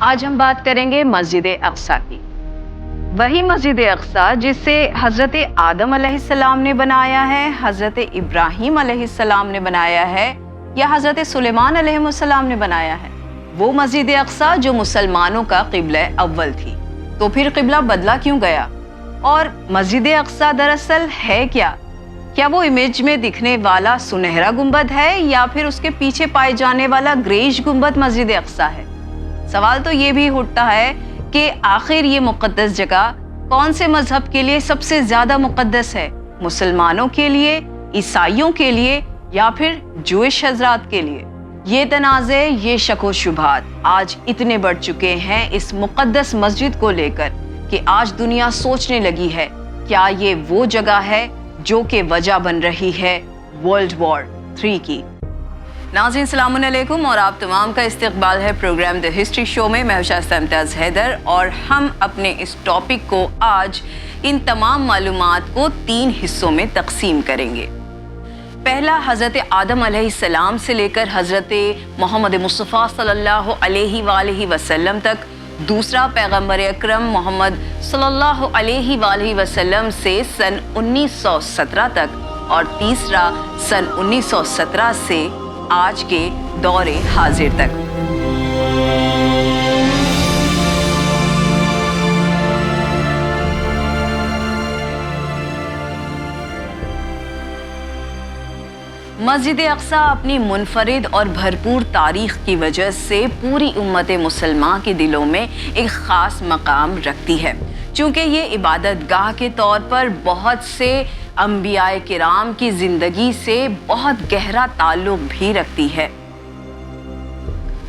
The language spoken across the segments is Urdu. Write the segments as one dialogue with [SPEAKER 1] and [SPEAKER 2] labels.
[SPEAKER 1] آج ہم بات کریں گے مسجد اقصی کی، وہی مسجد اقصی جسے حضرت آدم علیہ السلام نے بنایا ہے، حضرت ابراہیم علیہ السلام نے بنایا ہے یا حضرت سلیمان علیہ السلام نے بنایا ہے۔ وہ مسجد اقصی جو مسلمانوں کا قبلہ اول تھی، تو پھر قبلہ بدلا کیوں گیا؟ اور مسجد اقصی دراصل ہے کیا وہ امیج میں دکھنے والا سنہرا گنبد ہے یا پھر اس کے پیچھے پائے جانے والا گریش گنبد مسجد اقصی ہے؟ سوال تو یہ بھی اٹھتا ہے کہ آخر یہ مقدس جگہ کون سے مذہب کے لیے سب سے زیادہ مقدس ہے؟ مسلمانوں کے لیے، عیسائیوں کے لیے یا پھر جوئش حضرات کے لیے؟ یہ تنازع، یہ شک و شبہات آج اتنے بڑھ چکے ہیں اس مقدس مسجد کو لے کر کہ آج دنیا سوچنے لگی ہے کیا یہ وہ جگہ ہے جو کہ وجہ بن رہی ہے ورلڈ وار 3 کی۔ ناظرین السلام علیکم اور آپ تمام کا استقبال ہے پروگرام دی ہسٹری شو میں۔ میں شائستہ امتیاز حیدر اور ہم اپنے اس ٹاپک کو آج ان تمام معلومات کو 3 حصوں میں تقسیم کریں گے۔ پہلا حضرت آدم علیہ السلام سے لے کر حضرت محمد مصطفیٰ صلی اللہ علیہ وآلہ وسلم تک، دوسرا پیغمبر اکرم محمد صلی اللہ علیہ وآلہ وسلم سے سن 1917 تک، اور تیسرا سن 1917 سے آج کے دور حاضر تک۔ مسجد اقصی اپنی منفرد اور بھرپور تاریخ کی وجہ سے پوری امت مسلمہ کے دلوں میں ایک خاص مقام رکھتی ہے، چونکہ یہ عبادت گاہ کے طور پر بہت سے انبیاء کرام کی زندگی سے بہت گہرا تعلق بھی رکھتی ہے،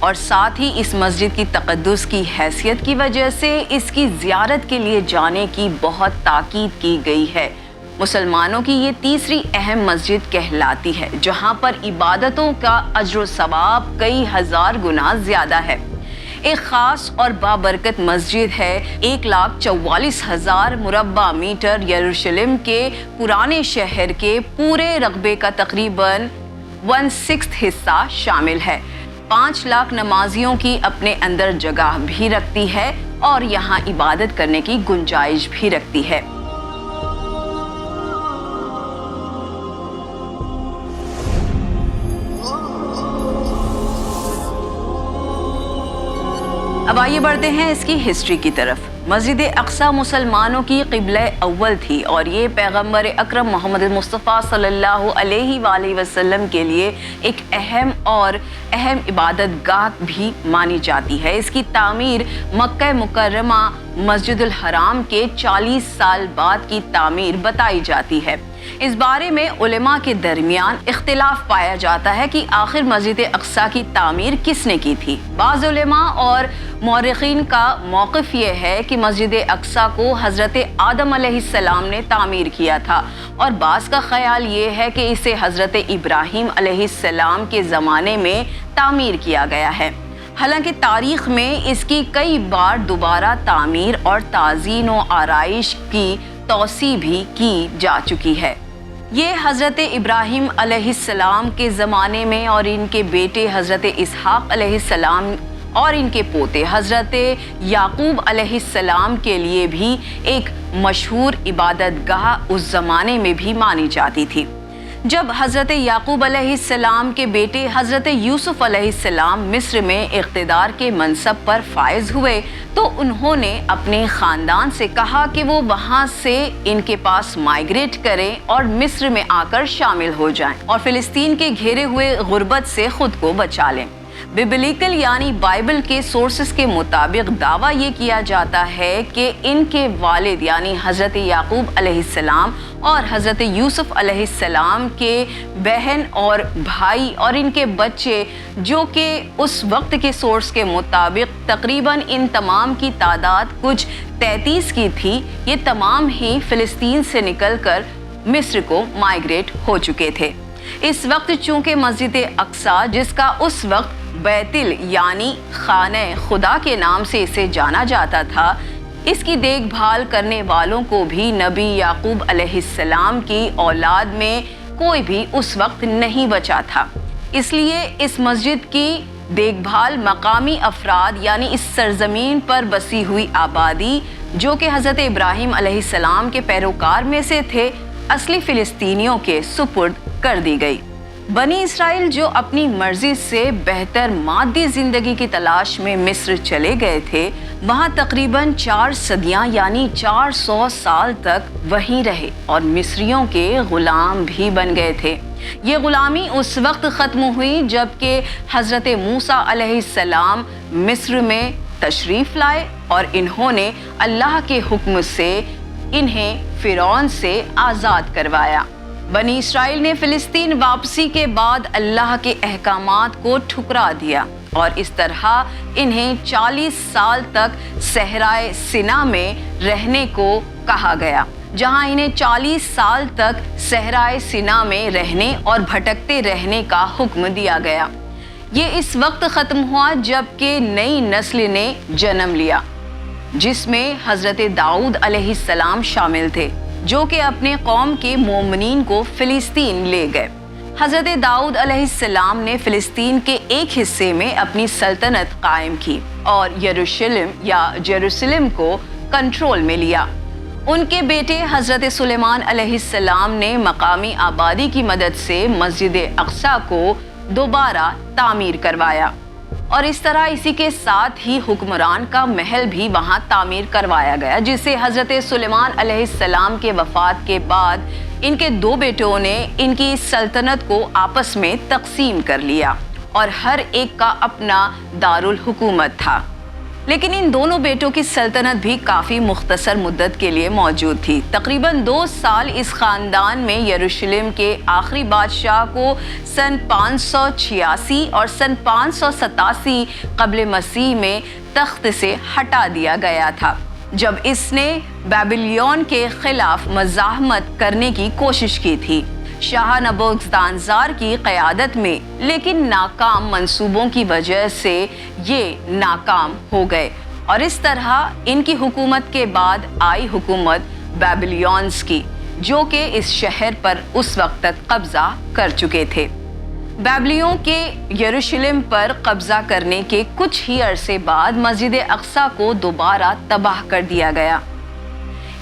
[SPEAKER 1] اور ساتھ ہی اس مسجد کی تقدس کی حیثیت کی وجہ سے اس کی زیارت کے لیے جانے کی بہت تاکید کی گئی ہے۔ مسلمانوں کی یہ تیسری اہم مسجد کہلاتی ہے، جہاں پر عبادتوں کا اجر و ثواب کئی ہزار گنا زیادہ ہے۔ ایک خاص اور بابرکت مسجد ہے، 1,44,000 مربع میٹر یروشلم کے پرانے شہر کے پورے رقبے کا تقریباً 1/6 حصہ شامل ہے۔ 5 لاکھ نمازیوں کی اپنے اندر جگہ بھی رکھتی ہے اور یہاں عبادت کرنے کی گنجائش بھی رکھتی ہے۔ اب آئیے بڑھتے ہیں اس کی ہسٹری کی طرف۔ مسجد اقصی مسلمانوں کی قبلہ اول تھی اور یہ پیغمبر اکرم محمد مصطفیٰ صلی اللہ علیہ وآلہ وسلم کے لیے ایک اہم عبادت گاہ بھی مانی جاتی ہے۔ اس کی تعمیر مکہ مکرمہ مسجد الحرام کے 40 سال بعد کی تعمیر بتائی جاتی ہے۔ اس بارے میں علماء کے درمیان اختلاف پایا جاتا ہے کہ آخر مسجد اقصی کی تعمیر کس نے کی تھی۔ بعض علماء اور مورخین کا موقف یہ ہے کہ مسجد اقصی کو حضرت آدم علیہ السلام نے تعمیر کیا تھا، اور بعض کا خیال یہ ہے کہ اسے حضرت ابراہیم علیہ السلام کے زمانے میں تعمیر کیا گیا ہے۔ حالانکہ تاریخ میں اس کی کئی بار دوبارہ تعمیر اور تزئین و آرائش کی توسیع بھی کی جا چکی ہے۔ یہ حضرت ابراہیم علیہ السلام کے زمانے میں اور ان کے بیٹے حضرت اسحاق علیہ السلام اور ان کے پوتے حضرت یعقوب علیہ السلام کے لیے بھی ایک مشہور عبادت گاہ اس زمانے میں بھی مانی جاتی تھی۔ جب حضرت یعقوب علیہ السلام کے بیٹے حضرت یوسف علیہ السلام مصر میں اقتدار کے منصب پر فائز ہوئے تو انہوں نے اپنے خاندان سے کہا کہ وہ وہاں سے ان کے پاس مائیگریٹ کریں اور مصر میں آ کر شامل ہو جائیں اور فلسطین کے گھیرے ہوئے غربت سے خود کو بچا لیں۔ ببلیکل یعنی بائبل کے سورسز کے مطابق دعویٰ یہ کیا جاتا ہے کہ ان کے والد یعنی حضرت یعقوب علیہ السلام اور حضرت یوسف علیہ السلام کے بہن اور بھائی اور ان کے بچے، جو کہ اس وقت کے سورس کے مطابق تقریباً ان تمام کی تعداد کچھ 33 کی تھی، یہ تمام ہی فلسطین سے نکل کر مصر کو مائیگریٹ ہو چکے تھے۔ اس وقت چونکہ مسجد اقصی، جس کا اس وقت بیتل یعنی خانہ خدا کے نام سے اسے جانا جاتا تھا، اس کی دیکھ بھال کرنے والوں کو بھی نبی یعقوب علیہ السلام کی اولاد میں کوئی بھی اس وقت نہیں بچا تھا۔ اس لیے اس مسجد کی دیکھ بھال مقامی افراد یعنی اس سرزمین پر بسی ہوئی آبادی جو کہ حضرت ابراہیم علیہ السلام کے پیروکار میں سے تھے، اصلی فلسطینیوں کے سپرد کر دی گئی۔ بنی اسرائیل جو اپنی مرضی سے بہتر مادی زندگی کی تلاش میں مصر چلے گئے تھے، وہاں تقریباً 4 صدیاں یعنی 400 سال تک وہیں رہے اور مصریوں کے غلام بھی بن گئے تھے۔ یہ غلامی اس وقت ختم ہوئی جب کہ حضرت موسیٰ علیہ السلام مصر میں تشریف لائے اور انہوں نے اللہ کے حکم سے انہیں فرعون سے آزاد کروایا۔ بنی اسرائیل نے فلسطین واپسی کے بعد اللہ کے احکامات کو ٹھکرا دیا اور اس طرح انہیں 40 سال تک صحرائے سینا میں رہنے کو کہا گیا، جہاں انہیں 40 سال تک صحرائے سینا میں رہنے اور بھٹکتے رہنے کا حکم دیا گیا۔ یہ اس وقت ختم ہوا جب کہ نئی نسل نے جنم لیا، جس میں حضرت داؤد علیہ السلام شامل تھے، جو کہ اپنے قوم کے مومنین کو فلسطین لے گئے۔ حضرت داؤد علیہ السلام نے فلسطین کے ایک حصے میں اپنی سلطنت قائم کی اور یروشلم کو کنٹرول میں لیا۔ ان کے بیٹے حضرت سلیمان علیہ السلام نے مقامی آبادی کی مدد سے مسجد اقصی کو دوبارہ تعمیر کروایا اور اس طرح اسی کے ساتھ ہی حکمران کا محل بھی وہاں تعمیر کروایا گیا، جسے حضرت سلیمان علیہ السلام کے وفات کے بعد ان کے 2 بیٹوں نے ان کی سلطنت کو آپس میں تقسیم کر لیا اور ہر ایک کا اپنا دارالحکومت تھا۔ لیکن ان دونوں بیٹوں کی سلطنت بھی کافی مختصر مدت کے لیے موجود تھی۔ تقریباً 2 سال اس خاندان میں یروشلم کے آخری بادشاہ کو سن 586 اور سن 587 قبل مسیح میں تخت سے ہٹا دیا گیا تھا، جب اس نے بیبلون کے خلاف مزاحمت کرنے کی کوشش کی تھی شاہ نبوخذ کی قیادت میں، لیکن ناکام منصوبوں کی وجہ سے یہ ناکام ہو گئے اور اس طرح ان کی حکومت کے بعد آئی حکومت بیبلونز کی، جو کہ اس شہر پر اس وقت تک قبضہ کر چکے تھے۔ بیبلیوں کے یروشلم پر قبضہ کرنے کے کچھ ہی عرصے بعد مسجد اقصی کو دوبارہ تباہ کر دیا گیا۔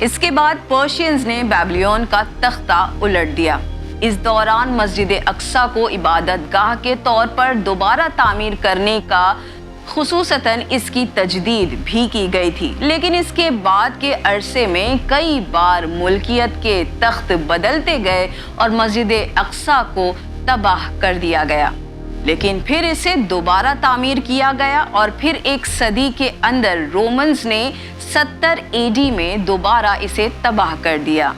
[SPEAKER 1] اس کے بعد پرشینز نے بیبلیون کا تختہ الٹ دیا۔ اس دوران مسجد اقصی کو عبادت گاہ کے طور پر دوبارہ تعمیر کرنے کا خصوصاً اس کی تجدید بھی کی گئی تھی، لیکن اس کے بعد کے عرصے میں کئی بار ملکیت کے تخت بدلتے گئے اور مسجد اقصی کو تباہ کر دیا گیا، لیکن پھر اسے دوبارہ تعمیر کیا گیا اور پھر 1 صدی کے اندر رومنز نے 70 AD میں دوبارہ اسے تباہ کر دیا۔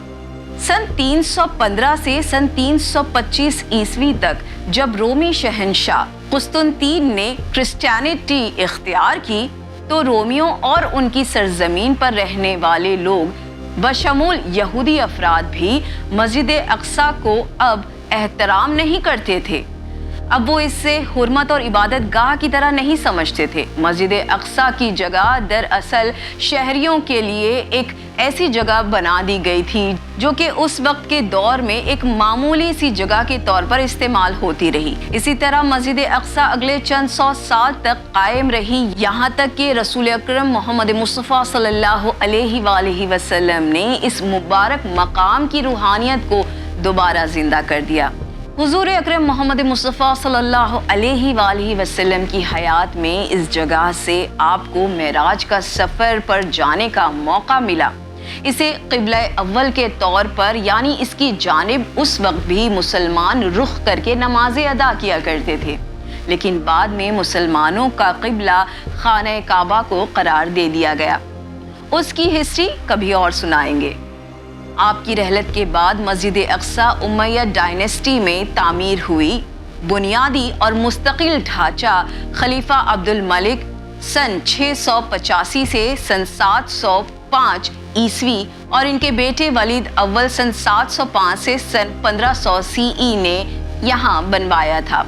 [SPEAKER 1] سن 315 سے سن 325 عیسوی تک جب رومی شہنشاہ قسطنطین نے کرسچینٹی اختیار کی تو رومیوں اور ان کی سرزمین پر رہنے والے لوگ بشمول یہودی افراد بھی مسجد اقصی کو اب احترام نہیں کرتے تھے۔ اب وہ اس سے حرمت اور عبادت گاہ کی طرح نہیں سمجھتے تھے۔ مسجد اقصی کی جگہ دراصل شہریوں کے لیے ایک ایسی جگہ بنا دی گئی تھی جو کہ اس وقت کے دور میں ایک معمولی سی جگہ کے طور پر استعمال ہوتی رہی۔ اسی طرح مسجد اقصی اگلے چند 100 سال تک قائم رہی، یہاں تک کہ رسول اکرم محمد مصطفیٰ صلی اللہ علیہ وآلہ وسلم نے اس مبارک مقام کی روحانیت کو دوبارہ زندہ کر دیا۔ حضور اکرم محمد مصطفیٰ صلی اللہ علیہ وآلہ وسلم کی حیات میں اس جگہ سے آپ کو معراج کا سفر پر جانے کا موقع ملا۔ اسے قبلہ اول کے طور پر یعنی اس کی جانب اس وقت بھی مسلمان رخ کر کے نمازیں ادا کیا کرتے تھے، لیکن بعد میں مسلمانوں کا قبلہ خانہ کعبہ کو قرار دے دیا گیا۔ اس کی ہسٹری کبھی اور سنائیں گے۔ آپ کی رحلت کے بعد مسجد اقصی امیہ ڈائنیسٹی میں تعمیر ہوئی۔ بنیادی اور مستقل ڈھانچہ خلیفہ عبد الملک سن 685 سے سن 705 عیسوی اور ان کے بیٹے ولید اول سن 705 سے سن 1500 CE نے یہاں بنوایا تھا۔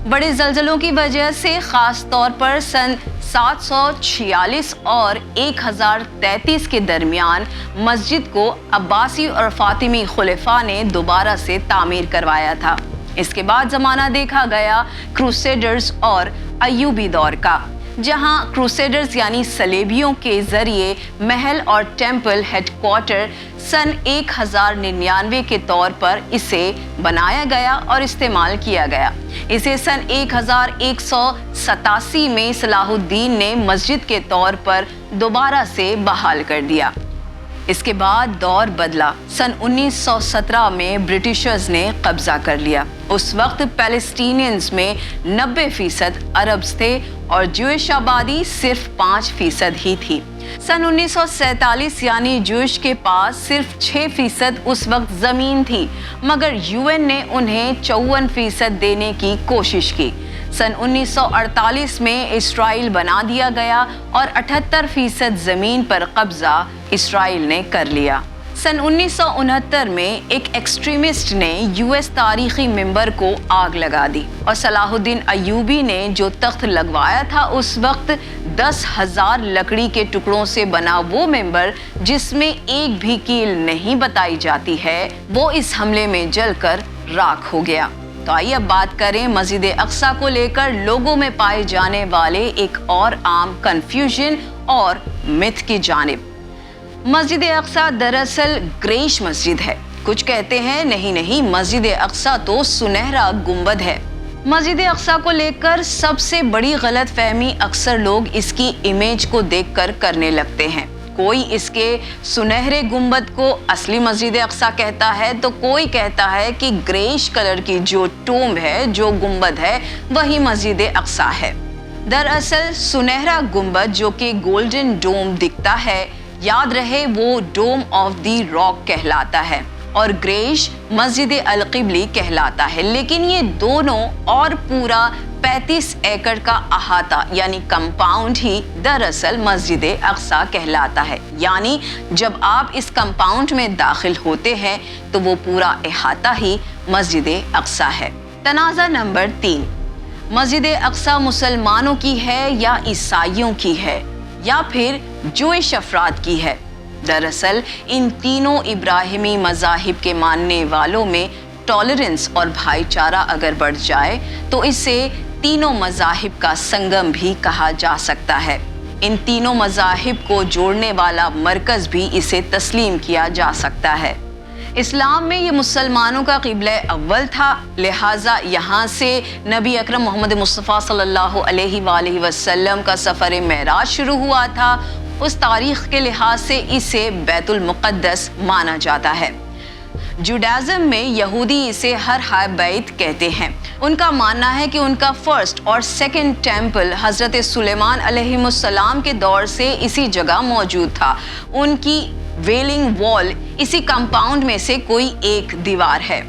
[SPEAKER 1] بڑے زلزلوں کی وجہ سے خاص طور پر سن 746 اور 1033 کے درمیان مسجد کو عباسی اور فاطمی خلفاء نے دوبارہ سے تعمیر کروایا تھا۔ اس کے بعد زمانہ دیکھا گیا کروسیڈرز اور ایوبی دور کا، جہاں کروسیڈرز یعنی صلیبیوں کے ذریعے محل اور ٹیمپل ہیڈ کوارٹر سن 1099 کے طور پر اسے بنایا گیا اور استعمال کیا گیا۔ اسے سن 1187 میں صلاح الدین نے مسجد کے طور پر دوبارہ سے بحال کر دیا۔ اس کے بعد دور بدلا۔ سن 1917 میں برٹشرز نے قبضہ کر لیا۔ اس وقت پیلسٹینینز میں 90% عربز تھے اور جوئش آبادی صرف 5% ہی تھی۔ سن 1947 یعنی جوئش کے پاس صرف 6% اس وقت زمین تھی، مگر UN نے انہیں 54% دینے کی کوشش کی۔ سن 1948 میں اسرائیل بنا دیا گیا اور 78% زمین پر قبضہ اسرائیل نے کر لیا۔ سن 1969 میں ایک ایکسٹریمسٹ نے US تاریخی ممبر کو آگ لگا دی اور صلاح الدین ایوبی نے جو تخت لگوایا تھا اس وقت 10,000 لکڑی کے ٹکڑوں سے بنا وہ ممبر جس میں ایک بھی کیل نہیں بتائی جاتی ہے، وہ اس حملے میں جل کر راکھ ہو گیا۔ تو آئیے اب بات کریں مسجد اقصیٰ کو لے کر لوگوں میں پائے جانے والے ایک اور عام کنفیوژن اور متھ کی جانب۔ مسجد اقصیٰ دراصل گریش مسجد ہے۔ کچھ کہتے ہیں نہیں مسجد اقصیٰ تو سنہرا گنبد ہے۔ مسجد اقصیٰ کو لے کر سب سے بڑی غلط فہمی اکثر لوگ اس کی امیج کو دیکھ کر کرنے لگتے ہیں۔ کوئی اس کے سنہرے گنبد کو اصلی مسجد اقصیٰ کہتا ہے تو کوئی کہتا ہے کہ گریش کلر کی جو ٹومب ہے، جو گنبد ہے، وہی مسجد اقصیٰ ہے۔ دراصل سنہرا گنبد جو کہ گولڈن ڈوم دکھتا ہے، یاد رہے وہ ڈوم آف دی راک کہلاتا ہے اور گریش مسجد القبلی کہلاتا ہے، لیکن یہ دونوں اور پورا 35 ایکڑ کا احاطہ یعنی کمپاؤنڈ ہی دراصل مسجد اقصیٰ کہلاتا ہے۔ یعنی جب آپ اس کمپاؤنڈ میں داخل ہوتے ہیں تو وہ پورا احاطہ ہی مسجد اقصیٰ ہے۔ تنازع نمبر 3، مسجد اقصیٰ مسلمانوں کی ہے یا عیسائیوں کی ہے یا پھر جوئش افراد کی ہے؟ دراصل ان تینوں ابراہیمی مذاہب کے ماننے والوں میں ٹالرنس اور بھائی چارہ اگر بڑھ جائے تو اسے تینوں مذاہب کا سنگم بھی کہا جا سکتا ہے۔ ان تینوں مذاہب کو جوڑنے والا مرکز بھی اسے تسلیم کیا جا سکتا ہے۔ اسلام میں یہ مسلمانوں کا قبلہ اول تھا، لہٰذا یہاں سے نبی اکرم محمد مصطفیٰ صلی اللہ علیہ وآلہ وسلم کا سفر معراج شروع ہوا تھا۔ اس تاریخ کے لحاظ سے اسے بیت المقدس مانا جاتا ہے۔ جوڈازم میں یہودی اسے ہر بیت کہتے ہیں۔ ان کا ماننا ہے کہ ان کا فرسٹ اور سیکنڈ ٹیمپل حضرت سلیمان علیہ السلام کے دور سے اسی جگہ موجود تھا۔ ان کی ویلنگ وال اسی کمپاؤنڈ میں سے کوئی ایک دیوار ہے،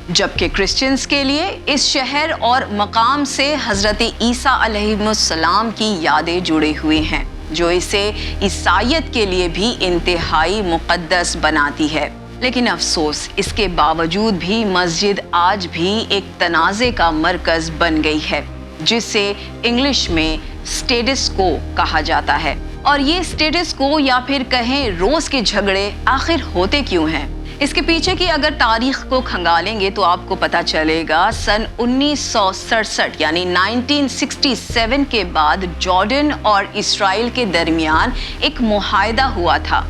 [SPEAKER 1] جبکہ کرسچنز کے لیے اس شہر اور مقام سے حضرت عیسیٰ علیہ السلام کی یادیں جڑی ہوئی ہیں، جو اسے عیسائیت کے لیے بھی انتہائی مقدس بناتی ہے۔ لیکن افسوس، اس کے باوجود بھی مسجد آج بھی ایک تنازع کا مرکز بن گئی ہے، جسے انگلش میں سٹیٹس کو کہا جاتا ہے۔ اور یہ سٹیٹس کو یا پھر کہیں روز کے جھگڑے آخر ہوتے کیوں ہیں؟ اس کے پیچھے کی اگر تاریخ کو کھنگالیں گے تو آپ کو پتہ چلے گا سن 1967 یعنی 1967 کے بعد جارڈن اور اسرائیل کے درمیان ایک معاہدہ ہوا تھا۔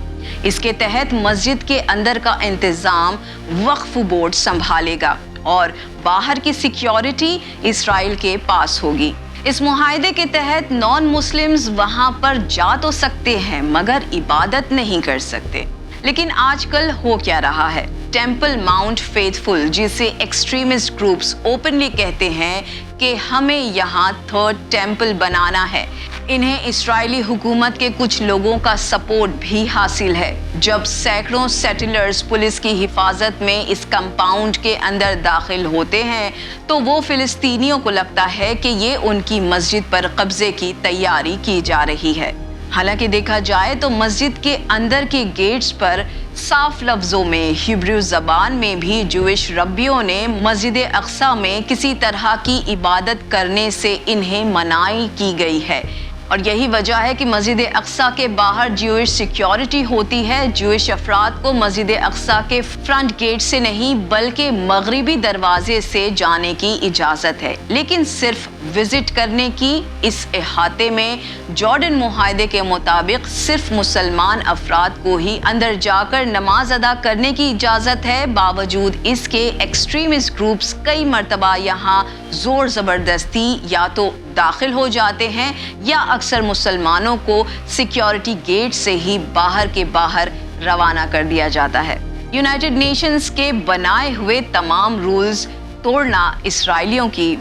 [SPEAKER 1] اس کے تحت مسجد کے اندر کا انتظام وقف بورڈ سنبھالے گا اور باہر کی سیکیورٹی اسرائیل کے پاس ہوگی۔ اس معاہدے کے تحت نان مسلمز وہاں پر جا تو سکتے ہیں مگر عبادت نہیں کر سکتے۔ لیکن آج کل ہو کیا رہا ہے؟ ٹیمپل ماؤنٹ فیتھفل، جسے ایکسٹریمسٹ گروپس اوپنلی کہتے ہیں کہ ہمیں یہاں تھرڈ ٹیمپل بنانا ہے، انہیں اسرائیلی حکومت کے کچھ لوگوں کا سپورٹ بھی حاصل ہے۔ جب سینکڑوں سیٹلرز پولیس کی حفاظت میں اس کمپاؤنڈ کے اندر داخل ہوتے ہیں تو وہ فلسطینیوں کو لگتا ہے کہ یہ ان کی مسجد پر قبضے کی تیاری کی جا رہی ہے۔ حالانکہ دیکھا جائے تو مسجد کے اندر کے گیٹس پر صاف لفظوں میں ہیبریو زبان میں بھی جوئش ربیوں نے مسجد اقصیٰ میں کسی طرح کی عبادت کرنے سے انہیں منائی کی گئی ہے۔ اور یہی وجہ ہے کہ مسجد اقصیٰ کے باہر جوئش سیکیورٹی ہوتی ہے۔ جوئش افراد کو مسجد اقصیٰ کے فرنٹ گیٹ سے نہیں بلکہ مغربی دروازے سے جانے کی اجازت ہے، لیکن صرف وزٹ کرنے کی۔ اس احاطے میں جارڈن معاہدے کے مطابق صرف مسلمان افراد کو ہی اندر جا کر نماز ادا کرنے کی اجازت ہے۔ باوجود اس کے ایکسٹریمسٹ گروپس کئی مرتبہ یہاں زور زبردستی یا تو داخل ہو جاتے ہیں یا اکثر مسلمانوں کو سیکیورٹی گیٹ سے ہی باہر کے باہر روانہ کر دیا جاتا ہے۔ یونائٹڈ نیشنز کے بنائے ہوئے تمام رولز توڑنا اسرائیلیوں کی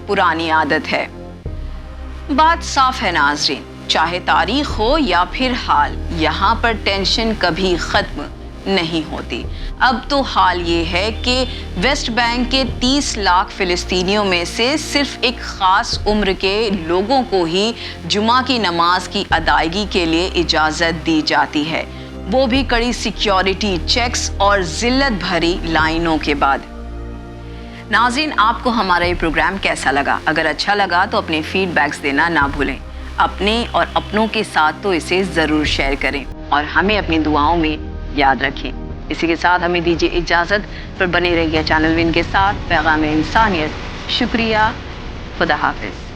[SPEAKER 1] پرانی عادت ہے۔ بات صاف ہے ناظرین، چاہے تاریخ ہو یا پھر حال، یہاں پر ٹینشن کبھی ختم نہیں ہوتی۔ اب تو حال یہ ہے کہ ویسٹ بینک کے 30 لاکھ فلسطینیوں میں سے صرف ایک خاص عمر کے لوگوں کو ہی جمعہ کی نماز کی ادائیگی کے لیے اجازت دی جاتی ہے، وہ بھی کڑی سیکیورٹی چیکس اور ذلت بھری لائنوں کے بعد۔ ناظرین، آپ کو ہمارا یہ پروگرام کیسا لگا؟ اگر اچھا لگا تو اپنے فیڈ بیکس دینا نہ بھولیں۔ اپنے اور اپنوں کے ساتھ تو اسے ضرور شیئر کریں اور ہمیں اپنی دعاؤں میں یاد رکھیں۔ اسی کے ساتھ ہمیں دیجیے اجازت، پر بنے رہیے چینل ون کے ساتھ۔ پیغام انسانیت، شکریہ، خدا حافظ۔